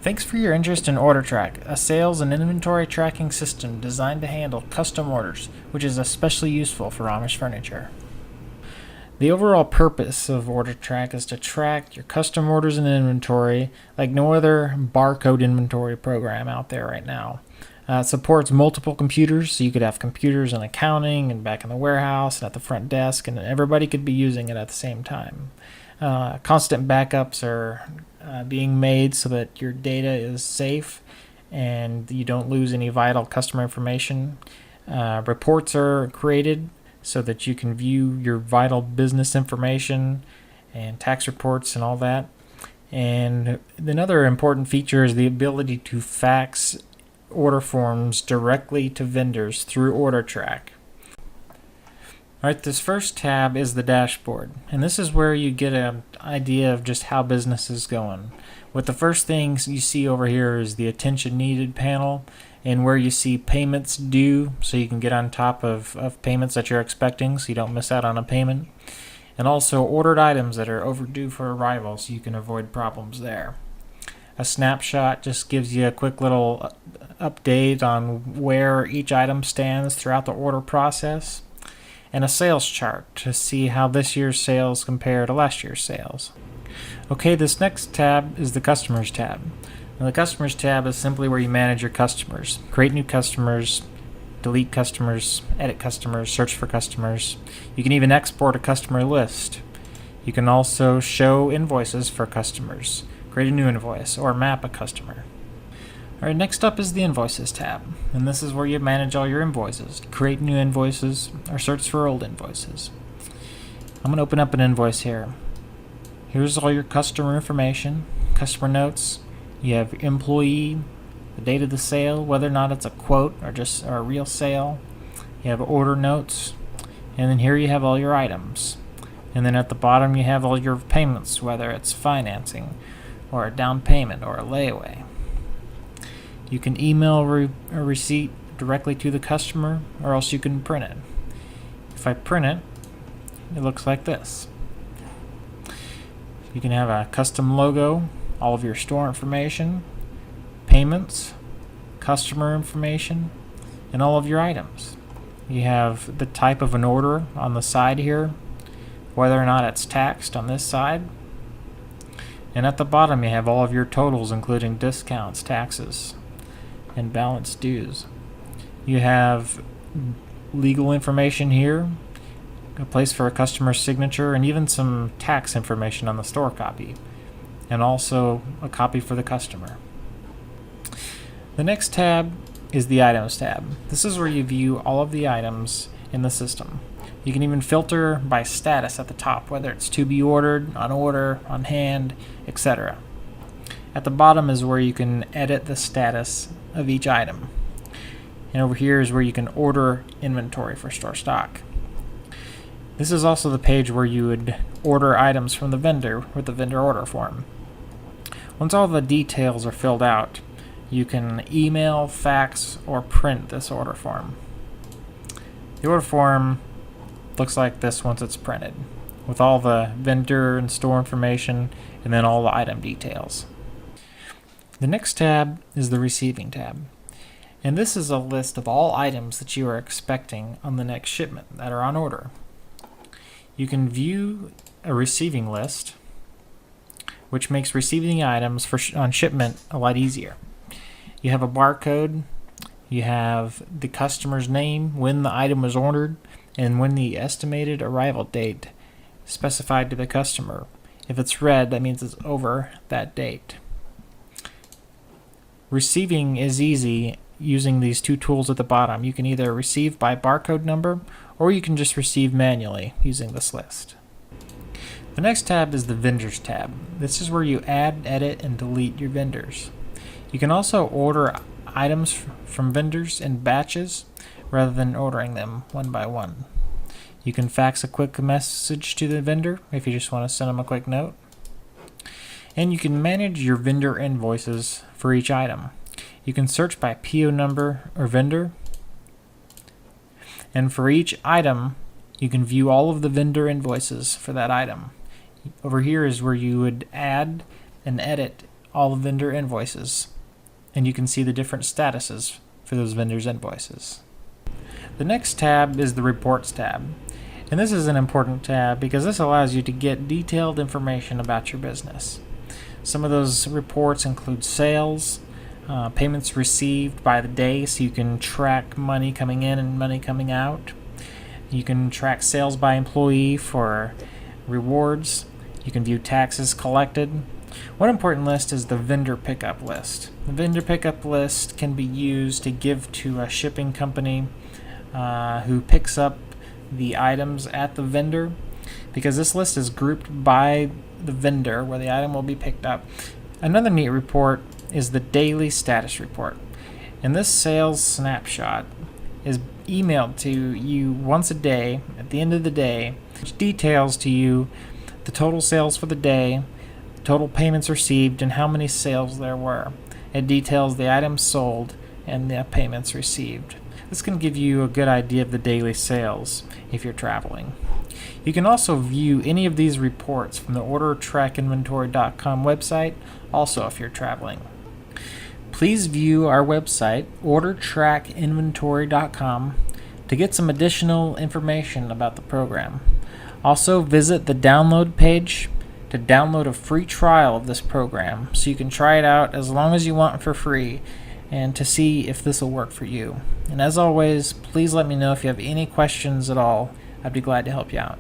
Thanks for your interest in OrderTrac, a sales and inventory tracking system designed to handle custom orders, which is especially useful for Amish furniture. The overall purpose of OrderTrac is to track your custom orders and inventory like no other barcode inventory program out there right now. It supports multiple computers, so you could have computers in accounting and back in the warehouse and at the front desk, and everybody could be using it at the same time. Constant backups are being made so that your data is safe and you don't lose any vital customer information. Reports are created so that you can view your vital business information and tax reports and all that. And another important feature is the ability to fax order forms directly to vendors through OrderTrac. Alright, this first tab is the dashboard, and this is where you get an idea of just how business is going. With the first things you see over here is the attention needed panel, and where you see payments due, so you can get on top of payments that you're expecting so you don't miss out on a payment. And also ordered items that are overdue for arrival so you can avoid problems there. A snapshot just gives you a quick little update on where each item stands throughout the order process. And a sales chart to see how this year's sales compare to last year's sales. Okay, this next tab is the Customers tab. Now, the Customers tab is simply where you manage your customers. Create new customers, delete customers, edit customers, search for customers. You can even export a customer list. You can also show invoices for customers, create a new invoice, or map a customer. Alright, next up is the Invoices tab, and this is where you manage all your invoices, create new invoices, or search for old invoices. I'm going to open up an invoice here. Here's all your customer information, customer notes. You have employee, the date of the sale, whether or not it's a quote or just a real sale. You have order notes, and then here you have all your items. And then at the bottom you have all your payments, whether it's financing, or a down payment, or a layaway. You can email a receipt directly to the customer, or else you can print it. If I print it, it looks like this. You can have a custom logo, all of your store information, payments, customer information, and all of your items. You have the type of an order on the side here, whether or not it's taxed on this side. And at the bottom you have all of your totals, including discounts, taxes, and balance dues. You have legal information here, a place for a customer's signature, and even some tax information on the store copy, and also a copy for the customer. The next tab is the Items tab. This is where you view all of the items in the system. You can even filter by status at the top, whether it's to be ordered, on order, on hand, etc. At the bottom is where you can edit the status of each item. And over here is where you can order inventory for store stock. This is also the page where you would order items from the vendor with the vendor order form. Once all the details are filled out, you can email, fax, or print this order form. The order form looks like this once it's printed, with all the vendor and store information and then all the item details. The next tab is the Receiving tab, and this is a list of all items that you are expecting on the next shipment that are on order. You can view a receiving list, which makes receiving items on shipment a lot easier. You have a barcode, you have the customer's name, when the item was ordered, and when the estimated arrival date specified to the customer. If it's red, that means it's over that date. Receiving is easy using these two tools at the bottom. You can either receive by barcode number, or you can just receive manually using this list. The next tab is the Vendors tab. This is where you add, edit, and delete your vendors. You can also order items from vendors in batches rather than ordering them one by one. You can fax a quick message to the vendor if you just want to send them a quick note. And you can manage your vendor invoices for each item. You can search by PO number or vendor. And for each item, you can view all of the vendor invoices for that item. Over here is where you would add and edit all the vendor invoices, and you can see the different statuses for those vendors' invoices. The next tab is the Reports tab, and this is an important tab because this allows you to get detailed information about your business. Some of those reports include sales, payments received by the day, so you can track money coming in and money coming out. You can track sales by employee for rewards. You can view taxes collected. One important list is the vendor pickup list. The vendor pickup list can be used to give to a shipping company who picks up the items at the vendor, because this list is grouped by the vendor where the item will be picked up. Another neat report is the daily status report, and this sales snapshot is emailed to you once a day at the end of the day, which details to you the total sales for the day, total payments received, and how many sales there were. It details the items sold and the payments received. This can give you a good idea of the daily sales if you're traveling. You can also view any of these reports from the OrderTracInventory.com website, also if you're traveling. Please view our website, OrderTracInventory.com, to get some additional information about the program. Also, visit the download page to download a free trial of this program, so you can try it out as long as you want for free and to see if this will work for you. And as always, please let me know if you have any questions at all. I'd be glad to help you out.